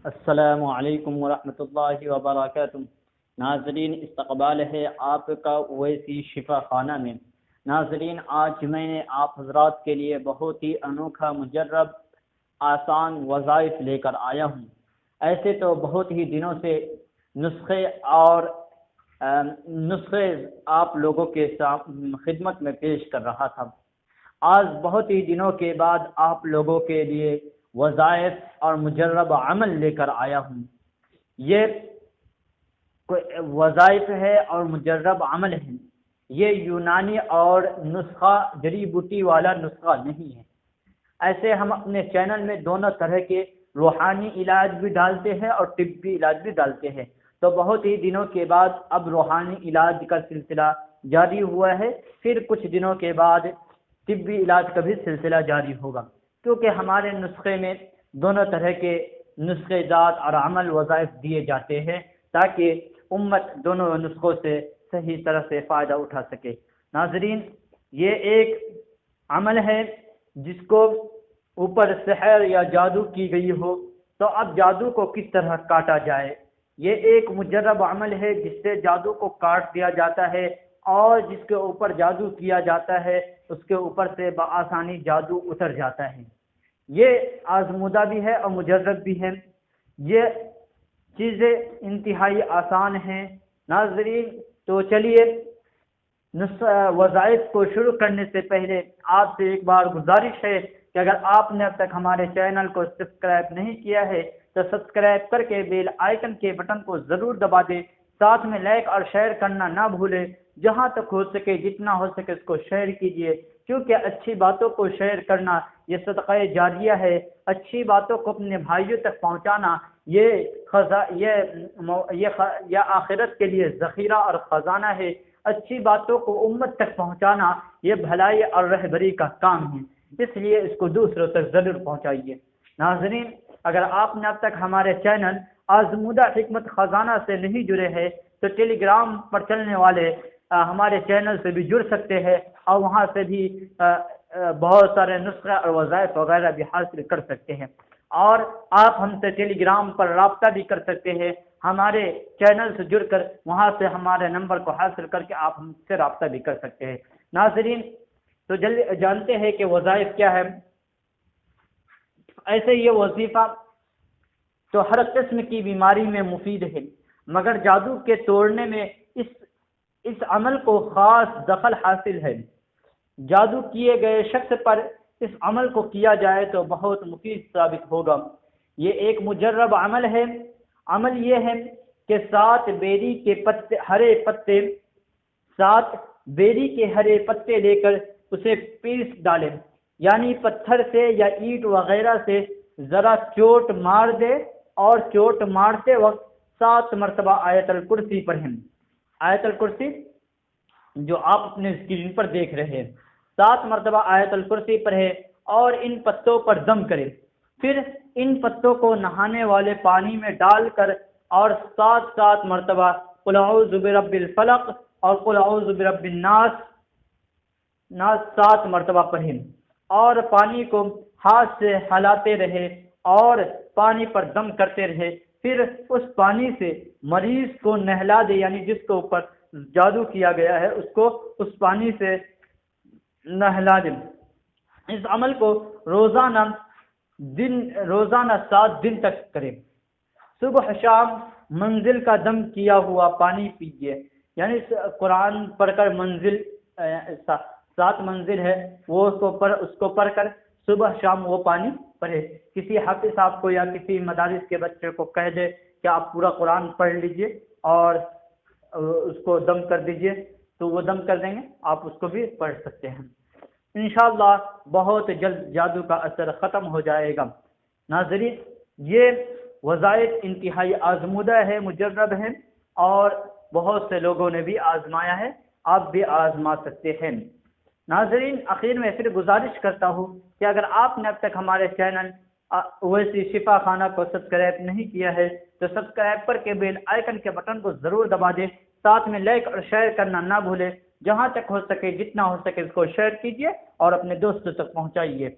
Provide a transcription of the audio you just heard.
السلام علیکم ورحمۃ اللہ وبرکاتہ۔ ناظرین، استقبال ہے آپ کا اویسی شفا خانہ میں۔ ناظرین، آج میں نے آپ حضرات کے لیے بہت ہی انوکھا، مجرب، آسان وظائف لے کر آیا ہوں۔ ایسے تو بہت ہی دنوں سے نسخے اور نسخے آپ لوگوں کے خدمت میں پیش کر رہا تھا۔ آج بہت ہی دنوں کے بعد آپ لوگوں کے لیے وظائف اور مجرب عمل لے کر آیا ہوں۔ یہ وظائف ہے اور مجرب عمل ہے، یہ یونانی اور نسخہ جڑی بوٹی والا نسخہ نہیں ہے۔ ایسے ہم اپنے چینل میں دونوں طرح کے روحانی علاج بھی ڈالتے ہیں اور طبی علاج بھی ڈالتے ہیں۔ تو بہت ہی دنوں کے بعد اب روحانی علاج کا سلسلہ جاری ہوا ہے، پھر کچھ دنوں کے بعد طبی علاج کا بھی سلسلہ جاری ہوگا، کیونکہ ہمارے نسخے میں دونوں طرح کے نسخے جات اور عمل وظائف دیے جاتے ہیں تاکہ امت دونوں نسخوں سے صحیح طرح سے فائدہ اٹھا سکے۔ ناظرین، یہ ایک عمل ہے جس کو اوپر سحر یا جادو کی گئی ہو، تو اب جادو کو کس طرح کاٹا جائے۔ یہ ایک مجرب عمل ہے جس سے جادو کو کاٹ دیا جاتا ہے، اور جس کے اوپر جادو کیا جاتا ہے اس کے اوپر سے بآسانی جادو اتر جاتا ہے۔ یہ آزمودہ بھی ہے اور مجرب بھی ہے۔ یہ چیزیں انتہائی آسان ہیں۔ ناظرین، تو چلیے وظائف کو شروع کرنے سے پہلے آپ سے ایک بار گزارش ہے کہ اگر آپ نے اب تک ہمارے چینل کو سبسکرائب نہیں کیا ہے تو سبسکرائب کر کے بیل آئیکن کے بٹن کو ضرور دبا دیں، ساتھ میں لائک اور شیئر کرنا نہ بھولیں۔ جہاں تک ہو سکے، جتنا ہو سکے اس کو شیئر کیجیے، کیونکہ اچھی باتوں کو شیئر کرنا یہ صدقہ جاریہ ہے۔ اچھی باتوں کو اپنے بھائیوں تک پہنچانا یہ آخرت کے لیے ذخیرہ اور خزانہ ہے۔ اچھی باتوں کو امت تک پہنچانا یہ بھلائی اور رہبری کا کام ہے، اس لیے اس کو دوسروں تک ضرور پہنچائیے۔ ناظرین، اگر آپ نے اب تک ہمارے چینل آزمودہ حکمت خزانہ سے نہیں جڑے ہیں تو ٹیلی گرام پر چلنے والے ہمارے چینل سے بھی جڑ سکتے ہیں، اور وہاں سے بھی بہت سارے نسخے اور وظائف وغیرہ بھی حاصل کر سکتے ہیں۔ اور آپ ہم سے ٹیلی گرام پر رابطہ بھی کر سکتے ہیں، ہمارے چینل سے جڑ کر وہاں سے ہمارے نمبر کو حاصل کر کے آپ ہم سے رابطہ بھی کر سکتے ہیں۔ ناظرین، تو جانتے ہیں کہ وظائف کیا ہے۔ ایسے یہ وظیفہ تو ہر قسم کی بیماری میں مفید ہے، مگر جادو کے توڑنے میں اس عمل کو خاص دخل حاصل ہے۔ جادو کیے گئے شخص پر اس عمل کو کیا جائے تو بہت مفید ثابت ہوگا۔ یہ ایک مجرب عمل ہے۔ عمل یہ ہے کہ 7 بیری کے ہرے پتے لے کر اسے پیس ڈالیں، یعنی پتھر سے یا اینٹ وغیرہ سے ذرا چوٹ مار دے، اور چوٹ مارتے وقت 7 مرتبہ آیت الکرسی پڑھیں۔ آیت الکرسی جو آپ اپنے اسکرین پر دیکھ رہے ہیں، 7 مرتبہ آیت الکرسی پڑھے اور ان پتوں پر دم کرے۔ پھر ان پتوں کو نہانے والے پانی میں ڈال کر اور 7 مرتبہ قل اعوذ برب الفلق اور قل اعوذ برب الناس 7 مرتبہ پڑھیں، اور پانی کو ہاتھ سے ہلاتے رہے اور پانی پر دم کرتے رہے۔ پھر اس پانی سے مریض کو نہلا دے، یعنی جس کے اوپر جادو کیا گیا ہے اس کو اس پانی سے نہلا دے۔ اس عمل کو روزانہ 7 دن تک کریں۔ صبح شام منزل کا دم کیا ہوا پانی پیجیے، یعنی قرآن پڑھ کر 7 منزل ہے وہ اس کو پڑھ کر صبح شام وہ پانی پڑھے۔ کسی حافظ صاحب کو یا کسی مدارس کے بچے کو کہہ دے کہ آپ پورا قرآن پڑھ لیجئے اور اس کو دم کر دیجئے، تو وہ دم کر دیں گے، آپ اس کو بھی پڑھ سکتے ہیں۔ انشاءاللہ بہت جلد جادو کا اثر ختم ہو جائے گا۔ ناظرین، یہ وظائف انتہائی آزمودہ ہے، مجرب ہے، اور بہت سے لوگوں نے بھی آزمایا ہے، آپ بھی آزما سکتے ہیں۔ ناظرین، آخر میں پھر گزارش کرتا ہوں کہ اگر آپ نے اب تک ہمارے چینل اویسی شفا خانہ کو سبسکرائب نہیں کیا ہے تو سبسکرائب کر کے بیل آئیکن کے بٹن کو ضرور دبا دیں، ساتھ میں لائک اور شیئر کرنا نہ بھولیں۔ جہاں تک ہو سکے، جتنا ہو سکے اس کو شیئر کیجیے اور اپنے دوستوں تک پہنچائیے۔